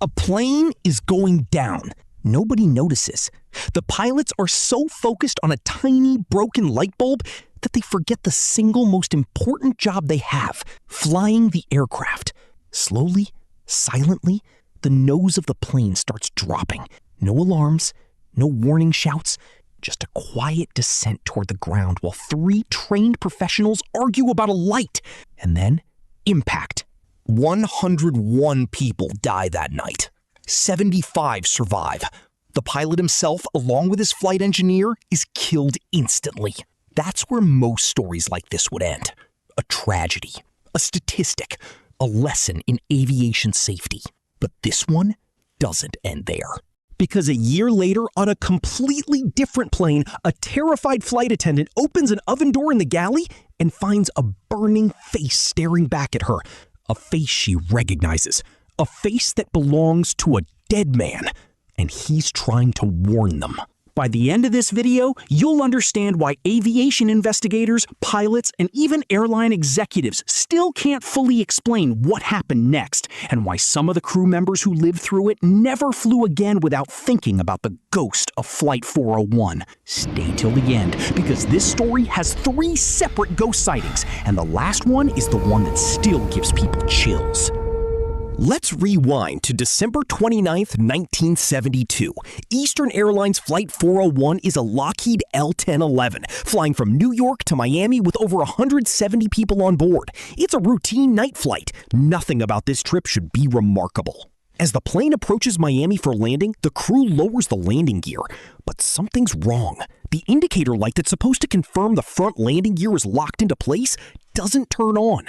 A plane is going down. Nobody notices. The pilots are so focused on a tiny broken light bulb that they forget the single most important job they have, flying the aircraft. Slowly, silently, the nose of the plane starts dropping. No alarms, no warning shouts, just a quiet descent toward the ground while 3 trained professionals argue about a light. And then, impact. 101 people die that night. 75 survive. The pilot himself, along with his flight engineer, is killed instantly. That's where most stories like this would end. A tragedy, a statistic, a lesson in aviation safety. But this one doesn't end there. Because a year later, on a completely different plane, a terrified flight attendant opens an oven door in the galley and finds a burning face staring back at her. A face she recognizes. A face that belongs to a dead man. And he's trying to warn them. By the end of this video, you'll understand why aviation investigators, pilots, and even airline executives still can't fully explain what happened next, and why some of the crew members who lived through it never flew again without thinking about the ghost of Flight 401. Stay till the end, because this story has 3 separate ghost sightings, and the last one is the one that still gives people chills. Let's rewind to December 29th, 1972. Eastern Airlines Flight 401 is a Lockheed L-1011, flying from New York to Miami with over 170 people on board. It's a routine night flight. Nothing about this trip should be remarkable. As the plane approaches Miami for landing, the crew lowers the landing gear. But something's wrong. The indicator light that's supposed to confirm the front landing gear is locked into place doesn't turn on.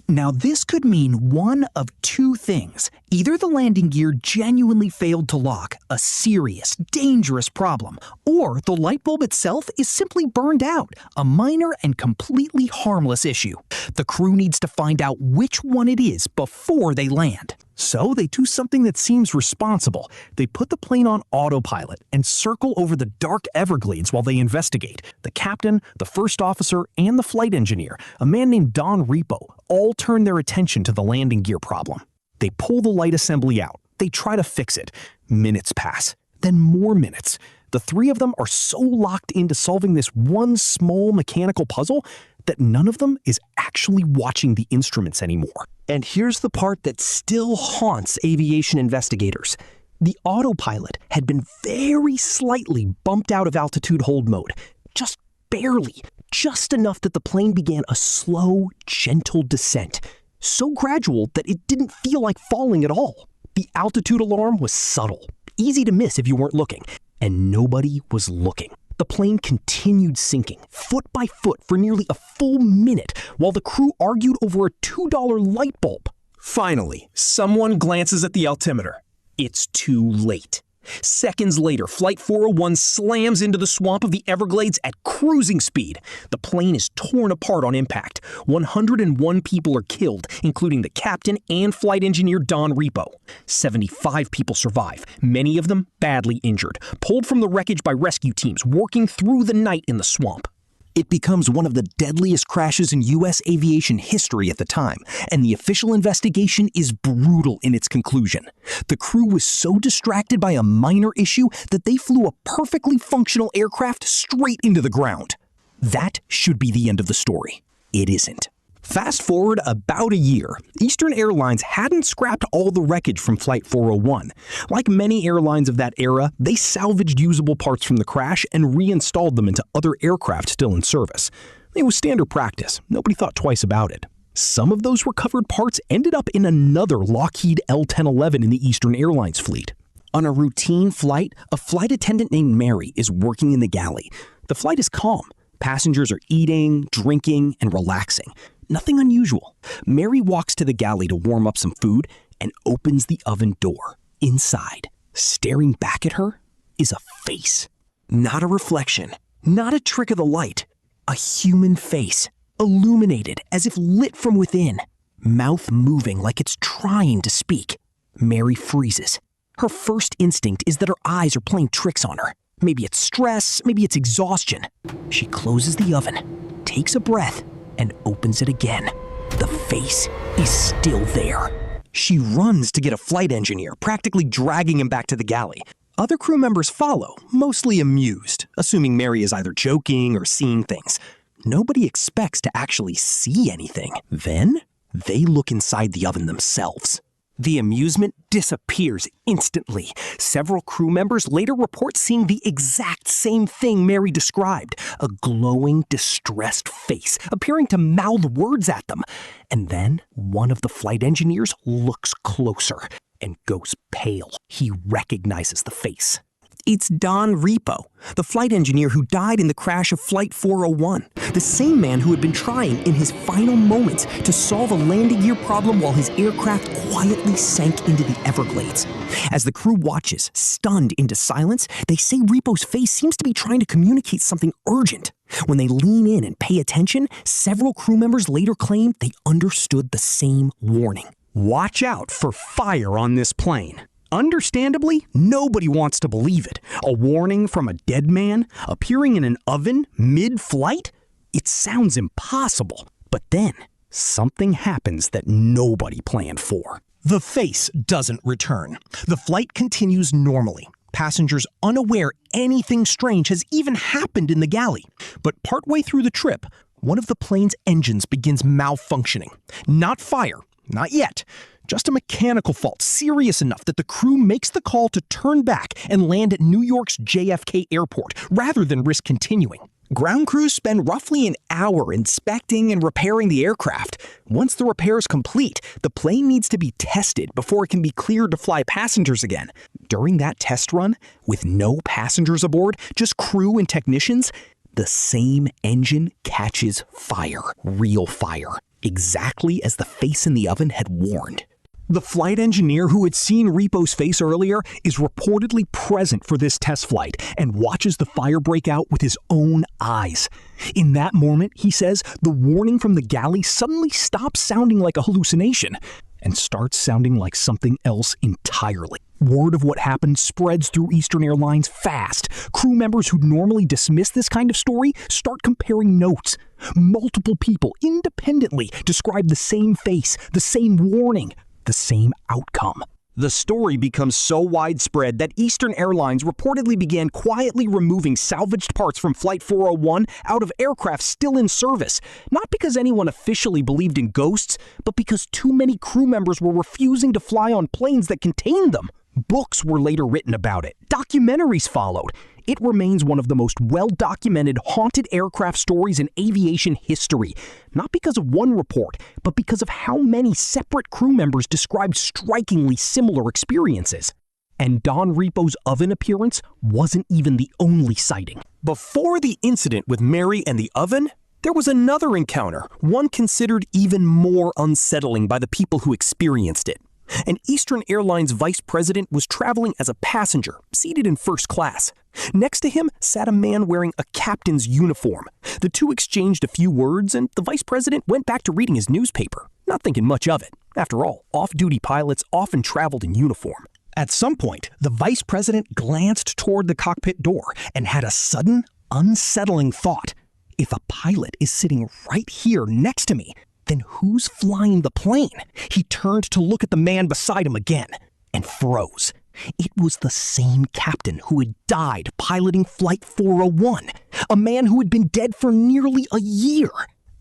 Now, this could mean one of 2 things. Either the landing gear genuinely failed to lock, a serious, dangerous problem, or the light bulb itself is simply burned out, a minor and completely harmless issue. The crew needs to find out which one it is before they land. So they do something that seems responsible. They put the plane on autopilot and circle over the dark Everglades while they investigate. The captain, the first officer, and the flight engineer, a man named Don Repo, all turn their attention to the landing gear problem. They pull the light assembly out. They try to fix it. Minutes pass. Then more minutes. The 3 of them are so locked into solving this one small mechanical puzzle that none of them is actually watching the instruments anymore. And here's the part that still haunts aviation investigators. The autopilot had been very slightly bumped out of altitude hold mode. Just barely. Just enough that the plane began a slow, gentle descent. So gradual that it didn't feel like falling at all. The altitude alarm was subtle, easy to miss if you weren't looking, and nobody was looking. The plane continued sinking, foot by foot, for nearly a full minute, while the crew argued over a $2 light bulb. Finally, someone glances at the altimeter. It's too late. Seconds later, Flight 401 slams into the swamp of the Everglades at cruising speed. The plane is torn apart on impact. 101 people are killed, including the captain and flight engineer Don Repo. 75 people survive, many of them badly injured, pulled from the wreckage by rescue teams working through the night in the swamp. It becomes one of the deadliest crashes in U.S. aviation history at the time, and the official investigation is brutal in its conclusion. The crew was so distracted by a minor issue that they flew a perfectly functional aircraft straight into the ground. That should be the end of the story. It isn't. Fast forward about a year, Eastern Airlines hadn't scrapped all the wreckage from Flight 401. Like many airlines of that era, they salvaged usable parts from the crash and reinstalled them into other aircraft still in service. It was standard practice. Nobody thought twice about it. Some of those recovered parts ended up in another Lockheed L-1011 in the Eastern Airlines fleet. On a routine flight, a flight attendant named Mary is working in the galley. The flight is calm. Passengers are eating, drinking, and relaxing. Nothing unusual. Mary walks to the galley to warm up some food and opens the oven door. Inside, staring back at her, is a face. Not a reflection, not a trick of the light. A human face, illuminated as if lit from within. Mouth moving like it's trying to speak. Mary freezes. Her first instinct is that her eyes are playing tricks on her. Maybe it's stress, maybe it's exhaustion. She closes the oven, takes a breath, and opens it again. The face is still there. She runs to get a flight engineer, practically dragging him back to the galley. Other crew members follow, mostly amused, assuming Mary is either joking or seeing things. Nobody expects to actually see anything. Then, they look inside the oven themselves. The amusement disappears instantly. Several crew members later report seeing the exact same thing Mary described, a glowing, distressed face appearing to mouth words at them. And then one of the flight engineers looks closer and goes pale. He recognizes the face. It's Don Repo, the flight engineer who died in the crash of Flight 401, the same man who had been trying in his final moments to solve a landing gear problem while his aircraft quietly sank into the Everglades. As the crew watches, stunned into silence, they say Repo's face seems to be trying to communicate something urgent. When they lean in and pay attention, several crew members later claim they understood the same warning. Watch out for fire on this plane. Understandably, nobody wants to believe it. A warning from a dead man appearing in an oven mid-flight? It sounds impossible. But then, something happens that nobody planned for. The face doesn't return. The flight continues normally. Passengers unaware anything strange has even happened in the galley. But partway through the trip, one of the plane's engines begins malfunctioning. Not fire, not yet. Just a mechanical fault serious enough that the crew makes the call to turn back and land at New York's JFK Airport rather than risk continuing. Ground crews spend roughly an hour inspecting and repairing the aircraft. Once the repair is complete, the plane needs to be tested before it can be cleared to fly passengers again. During that test run, with no passengers aboard, just crew and technicians, the same engine catches fire. Real fire. Exactly as the face in the oven had warned. The flight engineer who had seen Repo's face earlier is reportedly present for this test flight and watches the fire break out with his own eyes. In that moment, he says, the warning from the galley suddenly stops sounding like a hallucination and starts sounding like something else entirely. Word of what happened spreads through Eastern Airlines fast. Crew members who normally dismiss this kind of story start comparing notes. Multiple people independently describe the same face, the same warning, the same outcome. The story becomes so widespread that Eastern Airlines reportedly began quietly removing salvaged parts from Flight 401 out of aircraft still in service, not because anyone officially believed in ghosts, but because too many crew members were refusing to fly on planes that contained them. Books were later written about it. Documentaries followed. It remains one of the most well-documented haunted aircraft stories in aviation history, not because of one report, but because of how many separate crew members described strikingly similar experiences. And Don Repo's oven appearance wasn't even the only sighting. Before the incident with Mary and the oven, there was another encounter, one considered even more unsettling by the people who experienced it. An Eastern Airlines vice president was traveling as a passenger, seated in first class. Next to him sat a man wearing a captain's uniform. The two exchanged a few words, and the vice president went back to reading his newspaper, not thinking much of it. After all, off-duty pilots often traveled in uniform. At some point, the vice president glanced toward the cockpit door and had a sudden, unsettling thought. If a pilot is sitting right here next to me, then who's flying the plane? He turned to look at the man beside him again and froze. It was the same captain who had died piloting Flight 401, a man who had been dead for nearly a year.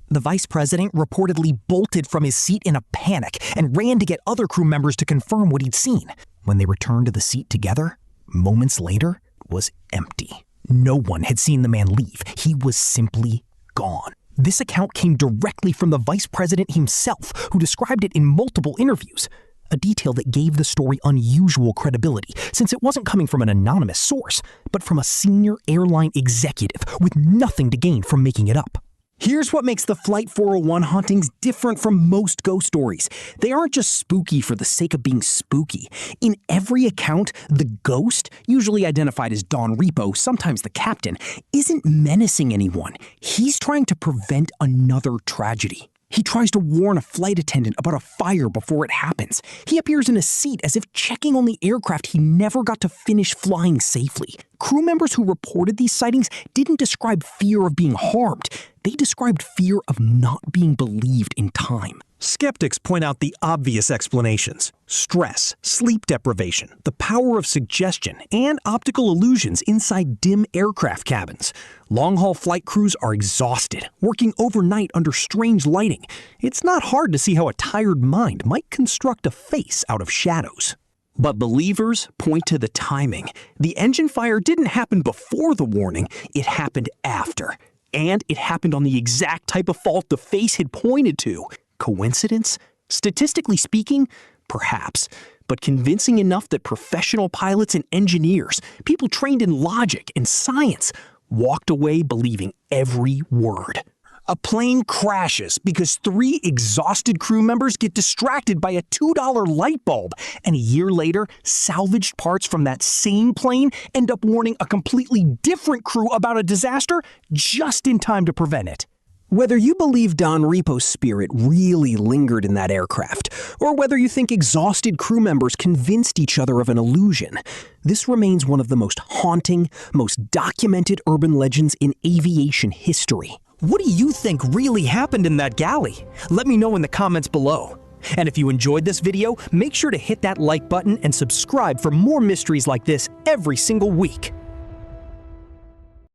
The vice president reportedly bolted from his seat in a panic and ran to get other crew members to confirm what he'd seen. When they returned to the seat together, moments later, it was empty. No one had seen the man leave. He was simply gone. This account came directly from the vice president himself, who described it in multiple interviews. A detail that gave the story unusual credibility, since it wasn't coming from an anonymous source, but from a senior airline executive with nothing to gain from making it up. Here's what makes the Flight 401 hauntings different from most ghost stories. They aren't just spooky for the sake of being spooky. In every account, the ghost, usually identified as Don Repo, sometimes the captain, isn't menacing anyone. He's trying to prevent another tragedy. He tries to warn a flight attendant about a fire before it happens. He appears in a seat as if checking on the aircraft he never got to finish flying safely. Crew members who reported these sightings didn't describe fear of being harmed. They described fear of not being believed in time. Skeptics point out the obvious explanations: stress, sleep deprivation, the power of suggestion, and optical illusions inside dim aircraft cabins. Long-haul flight crews are exhausted, working overnight under strange lighting. It's not hard to see how a tired mind might construct a face out of shadows. But believers point to the timing. The engine fire didn't happen before the warning, it happened after. And it happened on the exact type of fault the face had pointed to. Coincidence? Statistically speaking, perhaps, but convincing enough that professional pilots and engineers, people trained in logic and science, walked away believing every word. A plane crashes because 3 exhausted crew members get distracted by a $2 light bulb, and a year later, salvaged parts from that same plane end up warning a completely different crew about a disaster just in time to prevent it. Whether you believe Don Repo's spirit really lingered in that aircraft, or whether you think exhausted crew members convinced each other of an illusion, this remains one of the most haunting, most documented urban legends in aviation history. What do you think really happened in that galley? Let me know in the comments below. And if you enjoyed this video, make sure to hit that like button and subscribe for more mysteries like this every single week.